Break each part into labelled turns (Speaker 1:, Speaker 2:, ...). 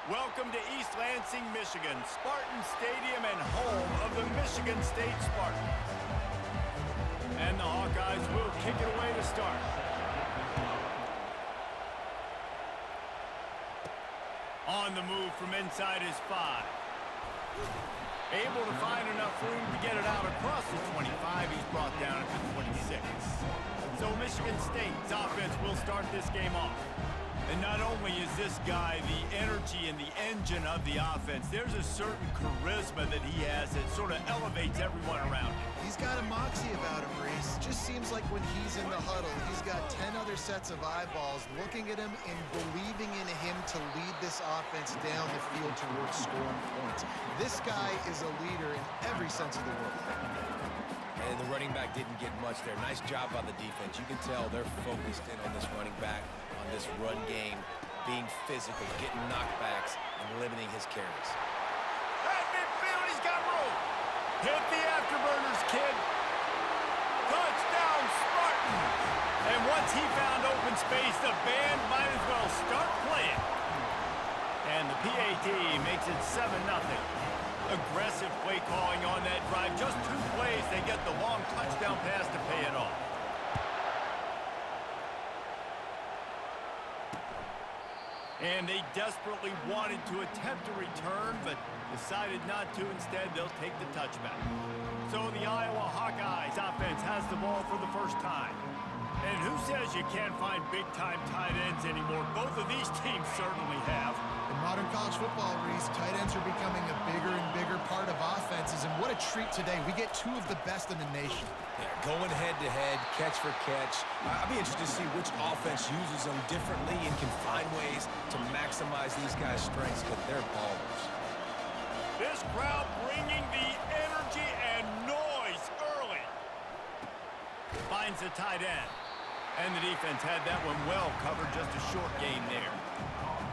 Speaker 1: Welcome to East Lansing, Michigan, Spartan Stadium and home of the Michigan State Spartans. And the Hawkeyes will kick it away to start. On the move from inside his 5. Able to find enough room to get it out across the 25. He's brought down at the 26. So Michigan State's offense will start this game off. And not only is this guy the energy and the engine of the offense, there's a certain charisma that he has that sort of elevates everyone around him.
Speaker 2: He's got a moxie about him, Reese. Just seems like when he's in the huddle, he's got 10 other sets of eyeballs looking at him and believing in him to lead this offense down the field towards scoring points. This guy is a leader in every sense of the word.
Speaker 3: And the running back didn't get much there. Nice job by the defense. You can tell they're focused in on this running back, on this run game, being physical, getting knockbacks, and limiting his carries.
Speaker 1: At midfield, he's got room. Hit the afterburners, kid. Touchdown, Spartans. And once he found open space, the band might as well start playing. And the PAT makes it 7-0. Aggressive play calling on that drive. Just 2 plays, they get the long touchdown pass to pay it off. And they desperately wanted to attempt a return, but decided not to. Instead, they'll take the touchback. So the Iowa Hawkeyes offense has the ball for the first time. And who says you can't find big-time tight ends anymore? Both of these teams certainly have.
Speaker 2: In modern college football, Reese, tight ends are becoming a bigger and bigger part of offenses, and what a treat today. We get 2 of the best in the nation.
Speaker 3: Yeah, going head-to-head, catch for catch. I'll be interested to see which offense uses them differently and can find ways to maximize these guys' strengths because they're ballers.
Speaker 1: This crowd bringing the energy and noise early. Finds the tight end. And the defense had that one well covered, just a short gain there.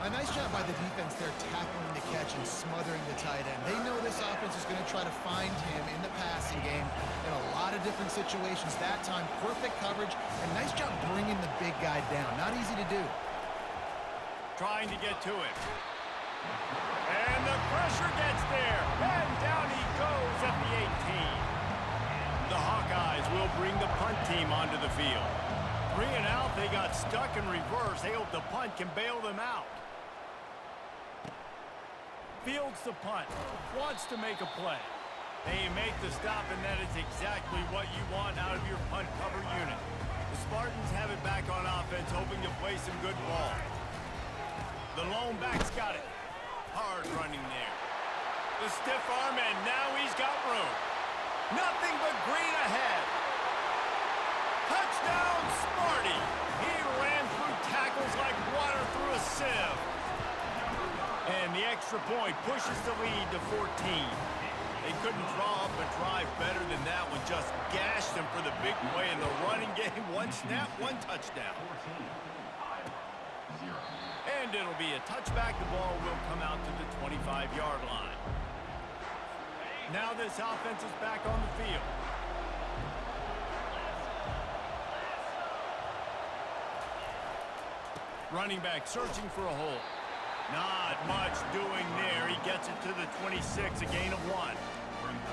Speaker 2: A nice job by the defense there tackling the catch and smothering the tight end. They know this offense is going to try to find him in the passing game in a lot of different situations. That time, perfect coverage, and nice job bringing the big guy down. Not easy to do.
Speaker 1: Trying to get to it. And the pressure gets there. And down he goes at the 18. The Hawkeyes will bring the punt team onto the field. 3 and out, they got stuck in reverse. They hope the punt can bail them out. Fields the punt, wants to make a play. They make the stop, and that is exactly what you want out of your punt cover unit. The Spartans have it back on offense, hoping to play some good ball. The lone back's got it. Hard running there. The stiff arm, and now he's got room. Nothing but green ahead. Touchdown, Sparty! He ran through tackles like water through a sieve. And the extra point pushes the lead to 14. They couldn't draw up a drive better than that one. Just gashed them for the big play in the running game. 1 snap, 1 touchdown. And it'll be a touchback. The ball will come out to the 25-yard line. Now this offense is back on the field. Running back searching for a hole. Not much doing there. He gets it to the 26, a gain of 1.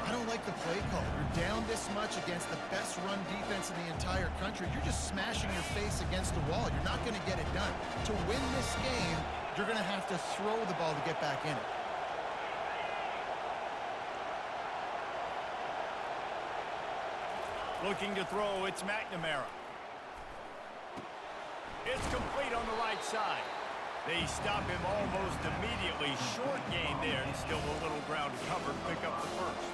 Speaker 2: I don't like the play call. You're down this much against the best run defense in the entire country. You're just smashing your face against the wall. You're not going to get it done. To win this game, you're going to have to throw the ball to get back in it.
Speaker 1: Looking to throw, it's McNamara. It's complete on the right side. They stop him almost immediately. Short gain there, and still a little ground covered. Pick up the first.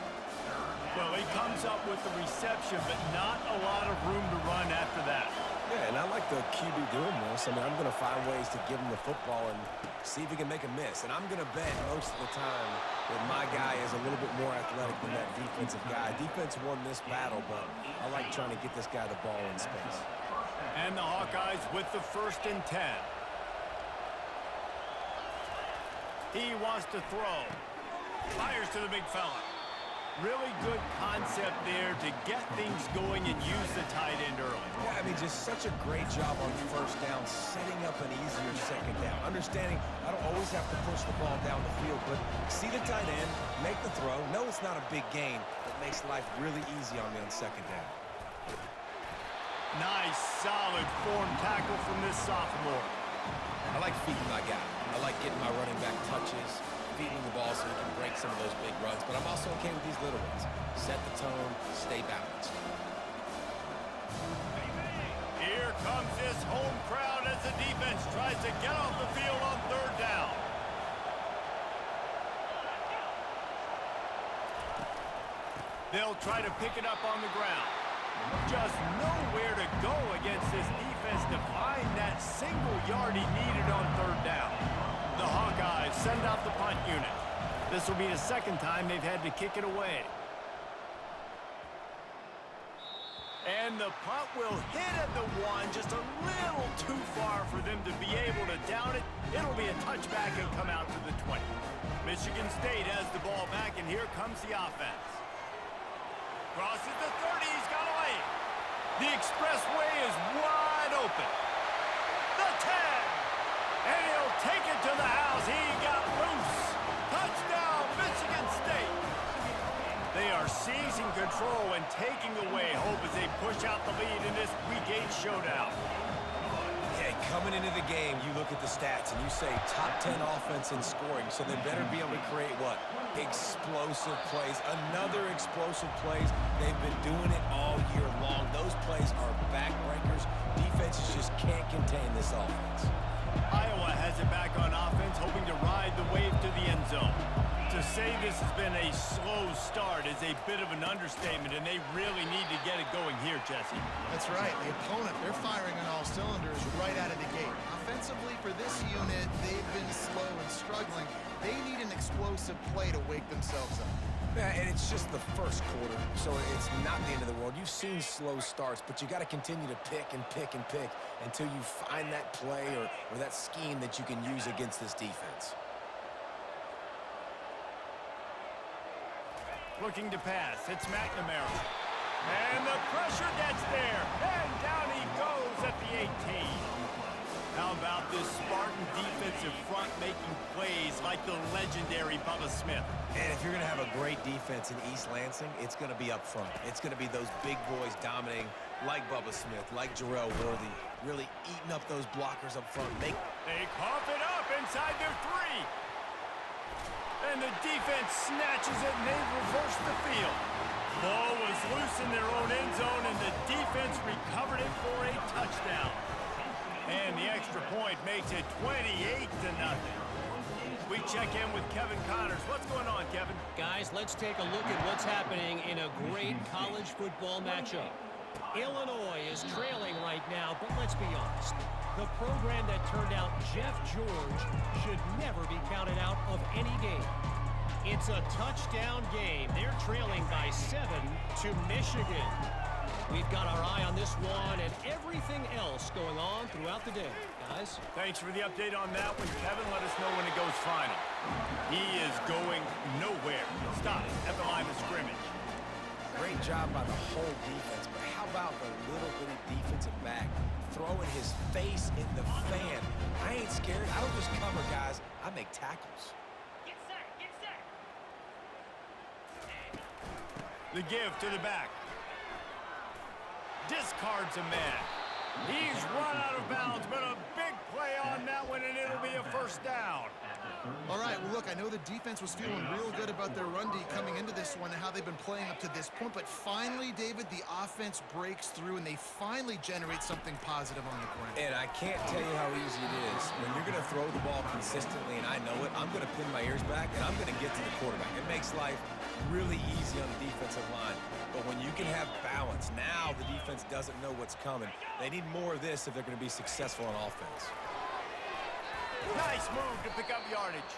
Speaker 1: Well, he comes up with the reception, but not a lot of room to run after that.
Speaker 3: Yeah, and I like the QB doing this. I mean, I'm going to find ways to give him the football and see if he can make a miss. And I'm going to bet most of the time that my guy is a little bit more athletic than that defensive guy. Defense won this battle, but I like trying to get this guy the ball in space.
Speaker 1: And the Hawkeyes with the 1st and 10. He wants to throw. Fires to the big fella. Really good concept there to get things going and use the tight end early.
Speaker 3: Yeah, I mean, just such a great job on first down, setting up an easier second down. Understanding I don't always have to push the ball down the field, but see the tight end, make the throw. No, it's not a big gain, but makes life really easy on me on second down.
Speaker 1: Nice, solid form tackle from this sophomore.
Speaker 3: I like feeding my guy. I like getting my running back touches, feeding the ball so he can break some of those big runs, but I'm also okay with these little ones. Set the tone, stay balanced.
Speaker 1: Here comes this home crowd as the defense tries to get off the field on third down. They'll try to pick it up on the ground. Just nowhere to go against this defense to find that single yard he needed on third down. The Hawkeyes send out the punt unit. This will be the second time they've had to kick it away. And the punt will hit at the one, just a little too far for them to be able to down it. It'll be a touchback and come out to the 20. Michigan State has the ball back, and here comes the offense. Crosses the 30, he's got a lane. The expressway is wide open. The 10, and he'll take it to the house. He got loose. Touchdown, Michigan State. They are seizing control and taking away hope as they push out the lead in this Week 8 showdown.
Speaker 3: Hey, coming into the game, you look at the stats and you say top 10 offense in scoring, so they better be able to create what? Explosive plays. Another explosive plays. They've been doing it all year long. Those plays are backbreakers. Defenses just can't contain this offense.
Speaker 1: Iowa has it back on offense, hoping to ride the wave to the end zone. To say this has been a slow start is a bit of an understatement, and they really need to get it going here, Jesse.
Speaker 2: That's right. The opponent, they're firing on all cylinders right out of the gate. Offensively, for this unit, they've been slow and struggling. They need an explosive play to wake themselves up.
Speaker 3: Yeah, and it's just the first quarter, so it's not the end of the world. You've seen slow starts, but you got to continue to pick and pick and pick until you find that play or that scheme that you can use against this defense.
Speaker 1: Looking to pass, it's McNamara. And the pressure gets there, and down he goes at the 18. How about this Spartan defensive front making plays like the legendary Bubba Smith?
Speaker 3: And if you're going to have a great defense in East Lansing, it's going to be up front. It's going to be those big boys dominating like Bubba Smith, like Jarrell Worthy, really eating up those blockers up front.
Speaker 1: They cough it up inside their 3. And the defense snatches it, and they reverse the field. Ball was loose in their own end zone, and the defense recovered it for a touchdown. And the extra point makes it 28-0. We check in with Kevin Connors. What's going on, Kevin?
Speaker 4: Guys, let's take a look at what's happening in a great college football matchup. Illinois is trailing right now, but let's be honest. The program that turned out Jeff George should never be counted out of any game. It's a touchdown game. They're trailing by 7 to Michigan. We've got our eye on this one and everything else going on throughout the day, guys.
Speaker 1: Thanks for the update on that one, Kevin. Let us know when it goes final. He is going nowhere. Stop at the line of scrimmage.
Speaker 3: Great job by the whole defense, but how about the little bitty defensive back throwing his face in the fan? I ain't scared. I don't just cover, guys. I make tackles.
Speaker 4: Get set, get set.
Speaker 1: The give to the back. Discards a man. He's run out of bounds, but a big play on that one, and it'll be a first down.
Speaker 2: All right, well, look, I know the defense was feeling real good about their run D coming into this one and how they've been playing up to this point, but finally, David, the offense breaks through, and they finally generate something positive on the ground.
Speaker 3: And I can't tell you how easy it is. When you're going to throw the ball consistently, and I know it, I'm going to pin my ears back, and I'm going to get to the quarterback. It makes life really easy on the defensive line. But when you can have balance, now the defense doesn't know what's coming. They need more of this if they're going to be successful on offense.
Speaker 1: Nice move to pick up yardage.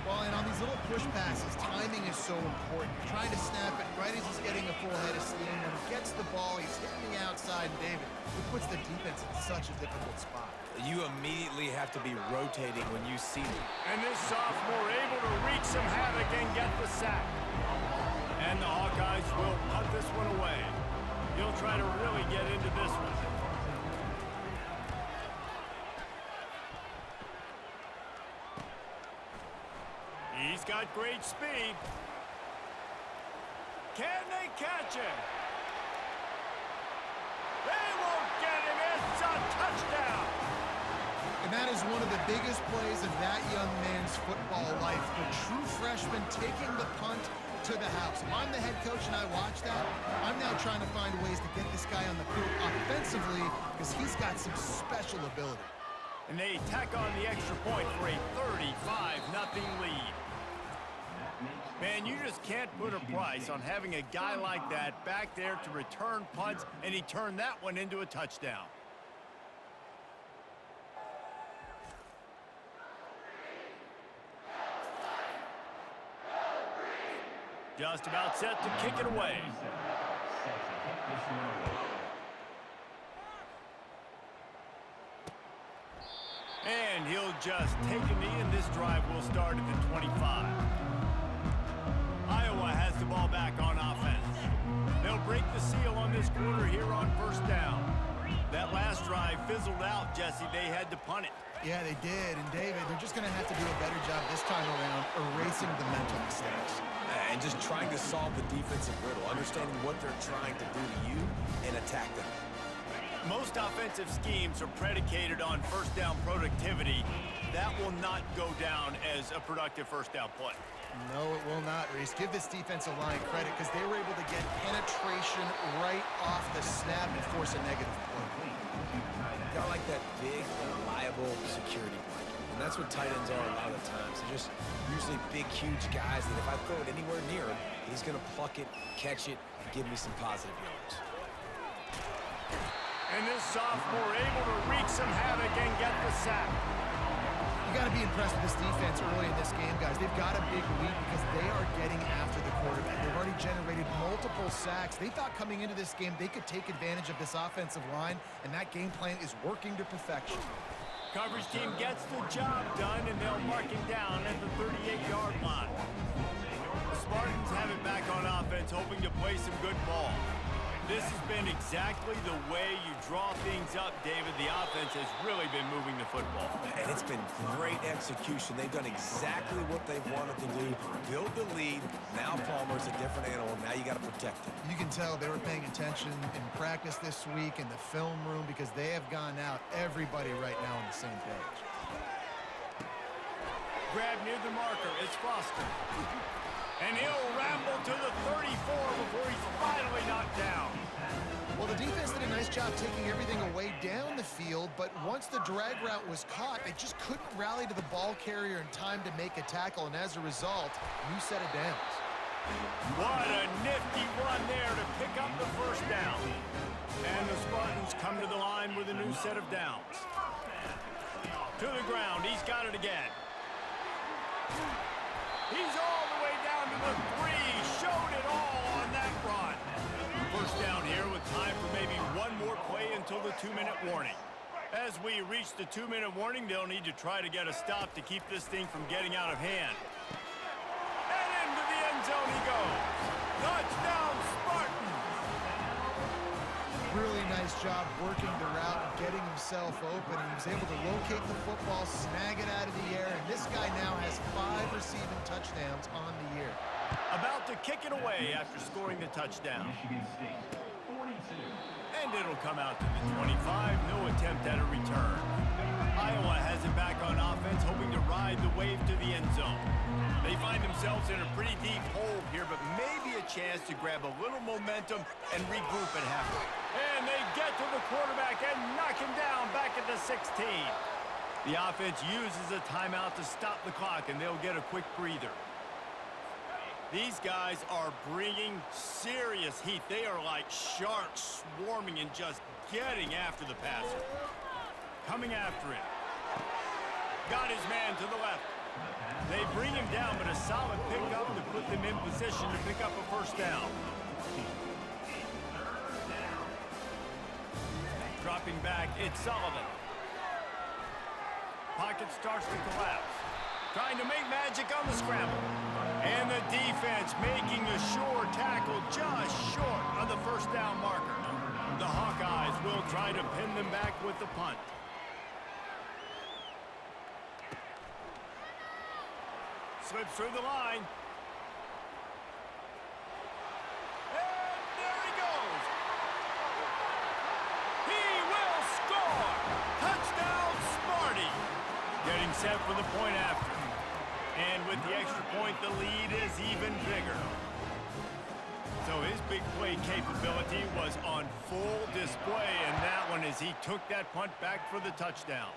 Speaker 2: Well, and on these little push passes, timing is so important. You're trying to snap it right as he's getting a full head of steam. When he gets the ball, he's hitting the outside, and David, it puts the defense in such a difficult spot.
Speaker 3: You immediately have to be rotating when you see them.
Speaker 1: And this sophomore able to wreak some havoc and get the sack. And the Hawkeyes will punt this one away. He'll try to really get into this one. got great speed. Can they catch him? They won't get him. It's a touchdown.
Speaker 2: And that is one of the biggest plays of that young man's football life. The true freshman taking the punt to the house. If I'm the head coach and I watch that, I'm now trying to find ways to get this guy on the field offensively because he's got some special ability.
Speaker 1: And they tack on the extra point for a 35-0 lead. Man, you just can't put a price on having a guy like that back there to return punts, and he turned that one into a touchdown. Just about set to kick it away. And he'll just take a knee, and this drive will start at the 25. Iowa has the ball back on offense. They'll break the seal on this quarter here on first down. That last drive fizzled out, Jesse. They had to punt it.
Speaker 2: Yeah, they did. And, David, they're just going to have to do a better job this time around erasing the mental mistakes.
Speaker 3: And just trying to solve the defensive riddle, understanding what they're trying to do to you and attack them.
Speaker 1: Most offensive schemes are predicated on first down productivity. That will not go down as a productive first down play.
Speaker 2: No, it will not, Reese. Give this defensive line credit because they were able to get penetration right off the snap and force a negative play.
Speaker 3: Got like that big, reliable security blanket. And that's what tight ends are a lot of the times. They're just usually big, huge guys that if I throw it anywhere near him, he's going to pluck it, catch it, and give me some positive yards.
Speaker 1: And this sophomore able to wreak some havoc and get the sack.
Speaker 2: You got to be impressed with this defense early in this game, guys. They've got a big lead because they are getting after the quarterback. They've already generated multiple sacks. They thought coming into this game they could take advantage of this offensive line, and that game plan is working to perfection.
Speaker 1: Coverage team gets the job done, and they'll mark him down at the 38-yard line. The Spartans have it back on offense, hoping to play some good ball. This has been exactly the way you draw things up, David. The offense has really been moving the football.
Speaker 3: And it's been great execution. They've done exactly what they've wanted to do. Build the lead. Now Palmer's a different animal. Now you got to protect him.
Speaker 2: You can tell they were paying attention in practice this week in the film room because they have gone out everybody right now on the same page.
Speaker 1: Grab near the marker. It's Foster. And he'll ramble to the 34 before he's finally knocked down.
Speaker 2: Well, the defense did a nice job taking everything away down the field, but once the drag route was caught, they just couldn't rally to the ball carrier in time to make a tackle, and as a result, new set of downs.
Speaker 1: What a nifty run there to pick up the first down. And the Spartans come to the line with a new set of downs. To the ground, he's got it again. He's all the way down to the 3. Showed it all on that run. First down here with time for maybe one more play until the 2-minute warning. As we reach the 2-minute warning, they'll need to try to get a stop to keep this thing from getting out of hand. And into the end zone he goes. Touchdown, Spartans!
Speaker 2: Really nice job working the route and getting himself open. He was able to locate the football, snag it out of the air, and this guy now has 5 receiving touchdowns on the year.
Speaker 1: About to kick it away after scoring the touchdown. And it'll come out to the 25. No attempt at a return. Iowa has it back on offense, hoping to ride the wave to the end zone. They find themselves in a pretty deep hole here, but maybe a chance to grab a little momentum and regroup at halfway. And they get to the quarterback and knock him down back at the 16. The offense uses a timeout to stop the clock, and they'll get a quick breather. These guys are bringing serious heat. They are like sharks swarming and just getting after the passer. Coming after him. Got his man to the left. They bring him down, but a solid pickup to put them in position to pick up a first down. Dropping back, it's Sullivan. Pocket starts to collapse. Trying to make magic on the scramble. And the defense making a sure tackle just short of the first down marker. The Hawkeyes will try to pin them back with the punt. slips through the line. And there he goes. He will score. Touchdown, Smarty. Getting set for the point after. And with the extra point, the lead is even bigger. So his big play capability was on full display in that one as he took that punt back for the touchdown.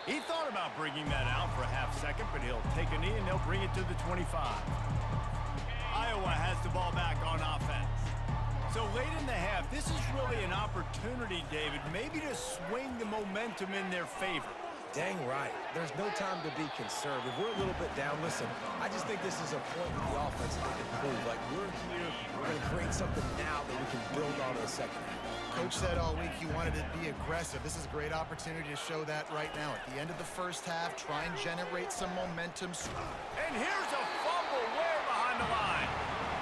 Speaker 1: He thought about bringing that out for a half second, but he'll take a knee and they'll bring it to the 25. Iowa has the ball back on offense. So late in the half, this is really an opportunity, David, maybe to swing the momentum in their favor.
Speaker 3: Dang right. There's no time to be conservative. We're a little bit down. Listen, I just think this is a point with the offense that they can prove. Like, we're here, we're going to create something now that we can build on in the second half.
Speaker 2: Coach said all week he wanted to be aggressive. This is a great opportunity to show that right now. At the end of the first half, try and generate some momentum.
Speaker 1: And here's a fumble way behind the line.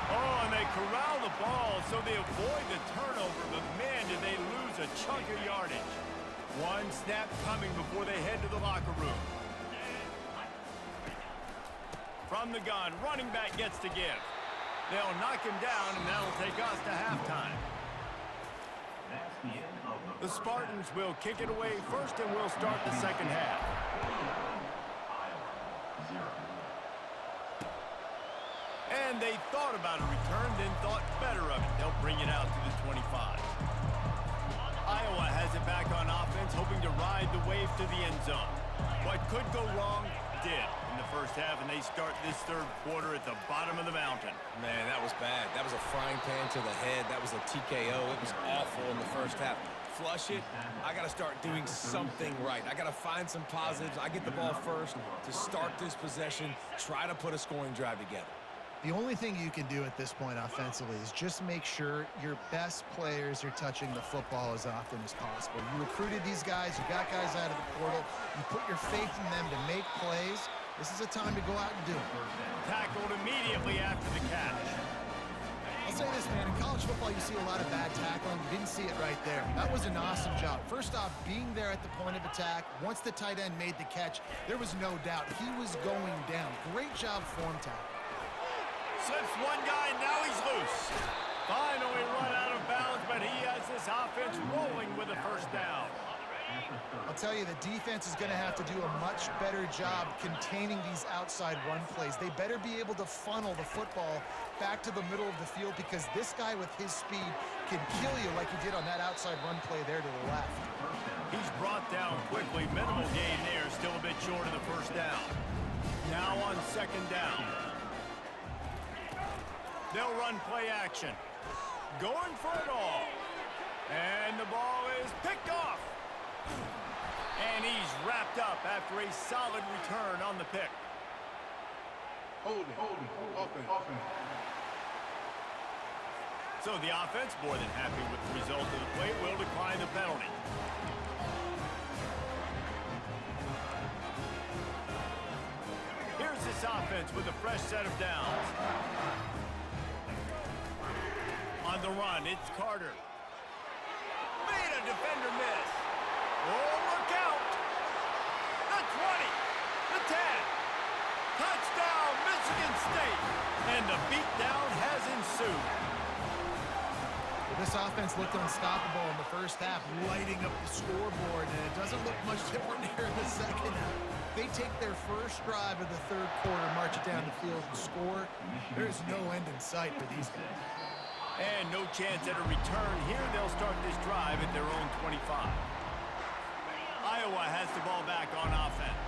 Speaker 1: Oh, and they corral the ball so they avoid the turnover, but man, did they lose a chunk of yardage. One snap coming before they head to the locker room. From the gun, running back gets to give. They'll knock him down, and that'll take us to halftime. The Spartans will kick it away first, and we'll start the second half. And they thought about a return, then thought better of it. They'll bring it out to the 25. Iowa has it back on offense, hoping to ride the wave to the end zone. What could go wrong did in the first half, and they start this third quarter at the bottom of the mountain.
Speaker 3: Man, that was bad. That was a frying pan to the head. That was a TKO. It was awful in the first half. Flush it. I got to start doing something right. I got to find some positives. I get the ball first to start this possession, try to put a scoring drive together.
Speaker 2: The only thing you can do at this point offensively is just make sure your best players are touching the football as often as possible. You recruited these guys, you got guys out of the portal, you put your faith in them to make plays. This is a time to go out and do it.
Speaker 1: Tackled immediately after the catch.
Speaker 2: I'll say this, man, in college football you see a lot of bad tackling. You didn't see it right there. That was an awesome job. First off, being there at the point of attack, once the tight end made the catch, there was no doubt he was going down. Great job form tackle.
Speaker 1: Slips one guy, now he's loose. Finally run out of bounds, but he has this offense rolling with a first down.
Speaker 2: I'll tell you, the defense is going to have to do a much better job containing these outside run plays. They better be able to funnel the football back to the middle of the field because this guy with his speed can kill you like he did on that outside run play there to the left.
Speaker 1: He's brought down quickly. Minimal gain there, still a bit short of the first down. Now on second down. They'll run play action. Going for it all. And the ball is picked off. And he's wrapped up after a solid return on the pick.
Speaker 5: Hold it. Offense.
Speaker 1: So the offense, more than happy with the result of the play, will decline the penalty. Here's this offense with a fresh set of downs. On the run, it's Carter. Made a defender miss. Oh, look out. The 20, the 10. Touchdown, Michigan State. And the beatdown has ensued.
Speaker 2: This offense looked unstoppable in the first half, lighting up the scoreboard, and it doesn't look much different here in the second half. They take their first drive of the third quarter, march it down the field, and score. There's no end in sight for these guys.
Speaker 1: And no chance at a return here. They'll start this drive at their own 25. Iowa has the ball back on offense.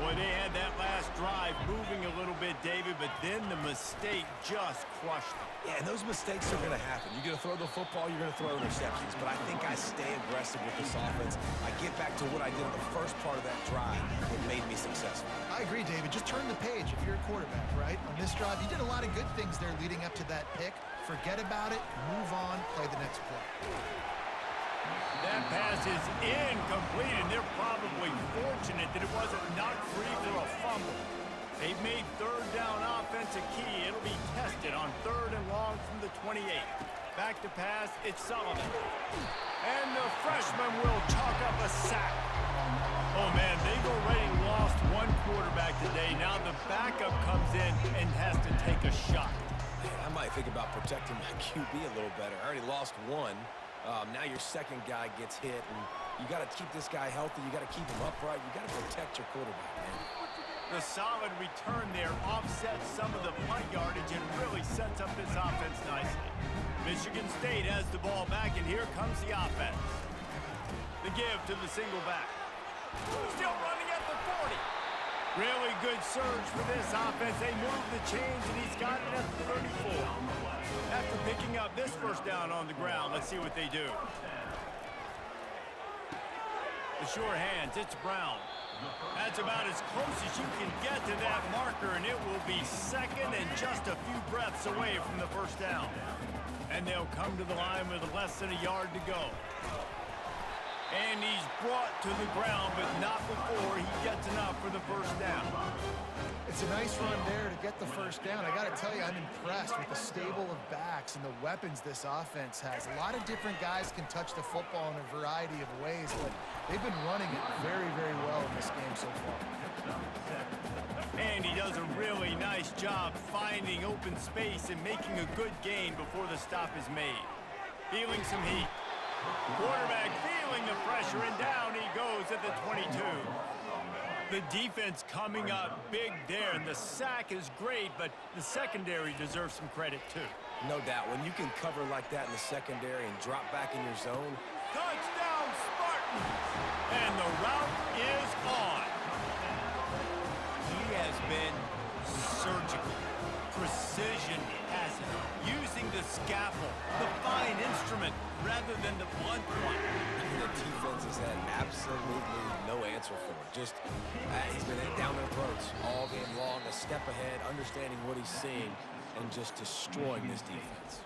Speaker 1: Boy, they had that last drive moving a little bit, David, but then the mistake just crushed them.
Speaker 3: Yeah, and those mistakes are going to happen. You're going to throw the football, you're going to throw interceptions. But I think I stay aggressive with this offense. I get back to what I did in the first part of that drive that made me successful.
Speaker 2: I agree, David. Just turn the page if you're a quarterback, right? On this drive, you did a lot of good things there leading up to that pick. Forget about it, move on, play the next play.
Speaker 1: That pass is incomplete, and they're probably fortunate that it wasn't knocked free for a fumble. They've made third down offense a key. It'll be tested on 3rd and long from the 28. Back to pass, it's Sullivan. And the freshman will chalk up a sack. Oh, man, they've already lost one quarterback today. Now the backup comes in and has to take a shot.
Speaker 3: Man, I might think about protecting my QB a little better. I already lost one. Now your second guy gets hit, and you got to keep this guy healthy. You got to keep him upright. You got to protect your quarterback, man.
Speaker 1: The solid return there offsets some of the punt yardage and really sets up this offense nicely. Michigan State has the ball back, and here comes the offense. The give to the single back. Still running at the 40. Really good surge for this offense. They move the chains, and he's got it at the 34. After picking up this first down on the ground, let's see what they do. The sure hands, it's Brown. That's about as close as you can get to that marker, and it will be second and just a few breaths away from the first down. And they'll come to the line with less than a yard to go. And he's brought to the ground, but not before he gets enough for the first down.
Speaker 2: It's a nice run there to get the first down. I got to tell you, I'm impressed with the stable of backs and the weapons this offense has. A lot of different guys can touch the football in a variety of ways, but they've been running it very, very well in this game so far.
Speaker 1: And he does a really nice job finding open space and making a good gain before the stop is made. Feeling some heat. Quarterback feeling the pressure, and down he goes at the 22. The defense coming up big there, and the sack is great, but the secondary deserves some credit too.
Speaker 3: No doubt. When you can cover like that in the secondary and drop back in your zone.
Speaker 1: Touchdown, Spartans! And the route is on. He has been surgical. Precision passing, using the scalpel, the fine instrument, rather than the blunt one.
Speaker 3: The defense has had absolutely no answer for it. Just, he's been down their throats all game long, a step ahead, understanding what he's seeing, and just destroying this defense.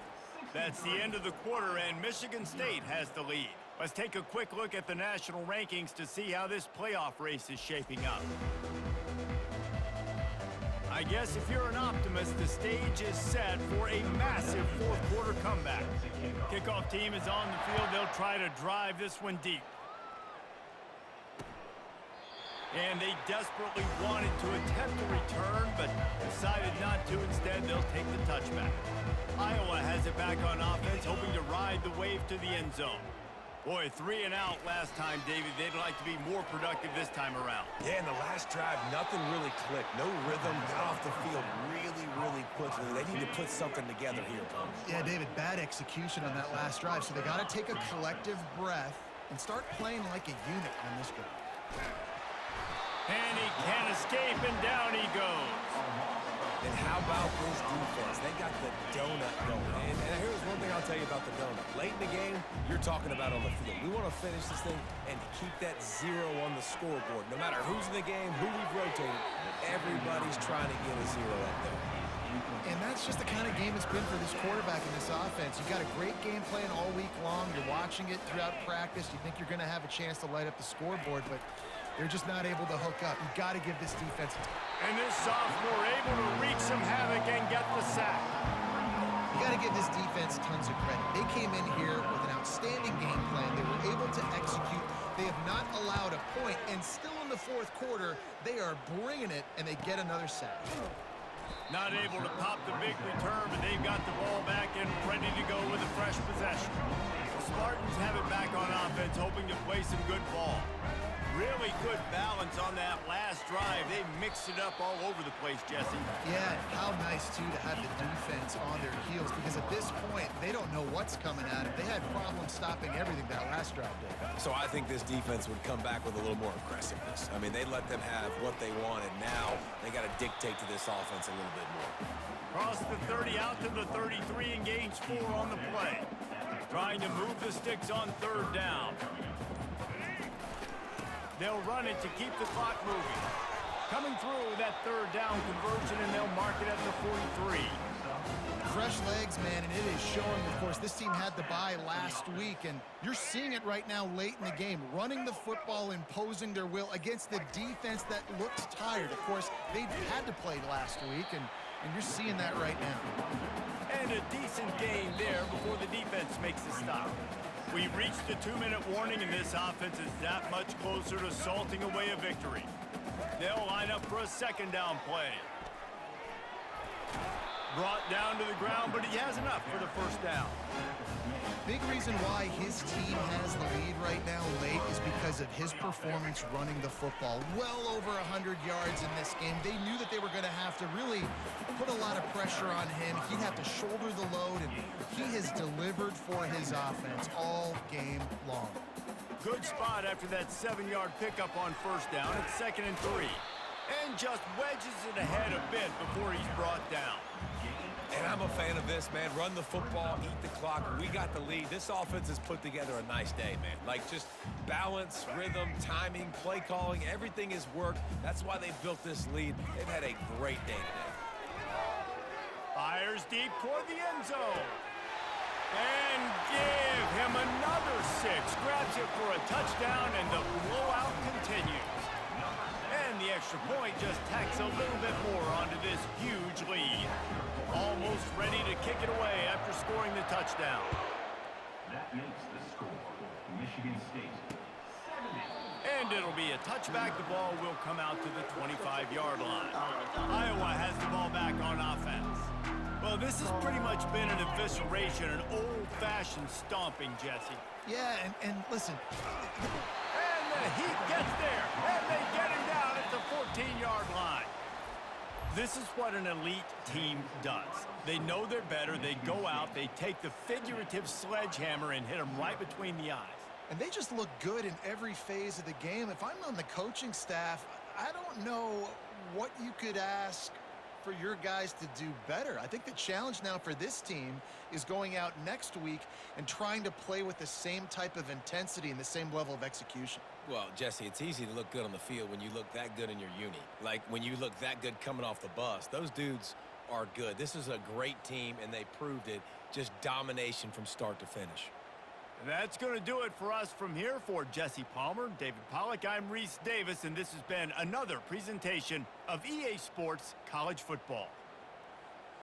Speaker 1: That's the end of the quarter, and Michigan State has the lead. Let's take a quick look at the national rankings to see how this playoff race is shaping up. I guess if you're an optimist, the stage is set for a massive fourth quarter comeback. Kickoff team is on the field. They'll try to drive this one deep. And they desperately wanted to attempt a return, but decided not to. Instead, they'll take the touchback. Iowa has it back on offense, hoping to ride the wave to the end zone. Boy, 3 and out last time, David. They'd like to be more productive this time around.
Speaker 3: Yeah, in the last drive, nothing really clicked. No rhythm, got off the field really, really quickly. They need to put something together here, Tom.
Speaker 2: Yeah, David, bad execution on that last drive, so they got to take a collective breath and start playing like a unit on this drive.
Speaker 1: And he can't escape, and down he goes.
Speaker 3: And how about this defense? They got the donut going. And here's one thing I'll tell you about the donut. Late in the game, you're talking about on the field. We want to finish this thing and keep that 0 on the scoreboard. No matter who's in the game, who we've rotated, everybody's trying to get a 0 up there.
Speaker 2: And that's just the kind of game it's been for this quarterback in this offense. You've got a great game plan all week long. You're watching it throughout practice. You think you're going to have a chance to light up the scoreboard, but they're just not able to hook up. You've got to give this defense a time.
Speaker 1: And this sophomore able to wreak some havoc and get the sack.
Speaker 2: You got to give this defense tons of credit. They came in here with an outstanding game plan. They were able to execute. They have not allowed a point, and still in the fourth quarter, they are bringing it, and they get another sack.
Speaker 1: Not able to pop the big return, but they've got the ball back and ready to go with a fresh possession. The Spartans have it back on offense, hoping to play some good ball. Really good balance on that last drive. They mixed it up all over the place, Jesse.
Speaker 2: Yeah, how nice, too, to have the defense on their heels, because at this point, they don't know what's coming at them. They had problems stopping everything that last drive did.
Speaker 3: So I think this defense would come back with a little more aggressiveness. I mean, they let them have what they wanted. Now they got to dictate to this offense a little bit more.
Speaker 1: Cross the 30 out to the 33 and gains 4 on the play. Trying to move the sticks on third down. They'll run it to keep the clock moving. Coming through that third down conversion, and they'll mark it at the 43.
Speaker 2: Fresh legs, man, and it is showing. Of course, this team had the bye last week, and you're seeing it right now late in the game. Running the football, imposing their will against the defense that looks tired. Of course, they had to play last week, and you're seeing that right now.
Speaker 1: And a decent gain there before the defense makes the stop. We've reached the 2-minute warning, and this offense is that much closer to salting away a victory. They'll line up for a second down play. Brought down to the ground, but he has enough for the first down.
Speaker 2: Big reason why his team has the lead right now late is because of his performance running the football. Well over 100 yards in this game. They knew that they were going to have to really put a lot of pressure on him. He'd have to shoulder the load, and he has delivered for his offense all game long.
Speaker 1: Good spot after that 7-yard pickup on first down. It's 2nd and 3. And just wedges it ahead a bit before he's brought down.
Speaker 3: And I'm a fan of this, man. Run the football, eat the clock. We got the lead. This offense has put together a nice day, man. Like, just balance, rhythm, timing, play calling, everything has worked. That's why they've built this lead. They've had a great day today.
Speaker 1: Fires deep toward the end zone. And give him another 6. Grabs it for a touchdown, and the blowout continues. And the extra point just tacks a little bit more onto this huge lead. Almost ready to kick it away after scoring the touchdown.
Speaker 6: That makes the score Michigan State 70.
Speaker 1: And it'll be a touchback. The ball will come out to the 25-yard line. Iowa has the ball back on offense. Well, this has pretty much been an evisceration, an old-fashioned stomping, Jesse.
Speaker 2: Yeah, and listen.
Speaker 1: And the Heat gets there, and they get him down at the 14-yard line. This is what an elite team does. They know they're better. They go out, they take the figurative sledgehammer and hit them right between the eyes.
Speaker 2: And they just look good in every phase of the game. If I'm on the coaching staff, I don't know what you could ask for your guys to do better. I think the challenge now for this team is going out next week and trying to play with the same type of intensity and the same level of execution.
Speaker 3: Well, Jesse, it's easy to look good on the field when you look that good in your uni. Like, when you look that good coming off the bus. Those dudes are good. This is a great team, and they proved it. Just domination from start to finish.
Speaker 1: That's going to do it for us from here. For Jesse Palmer, David Pollack, I'm Reese Davis, and this has been another presentation of EA Sports College Football.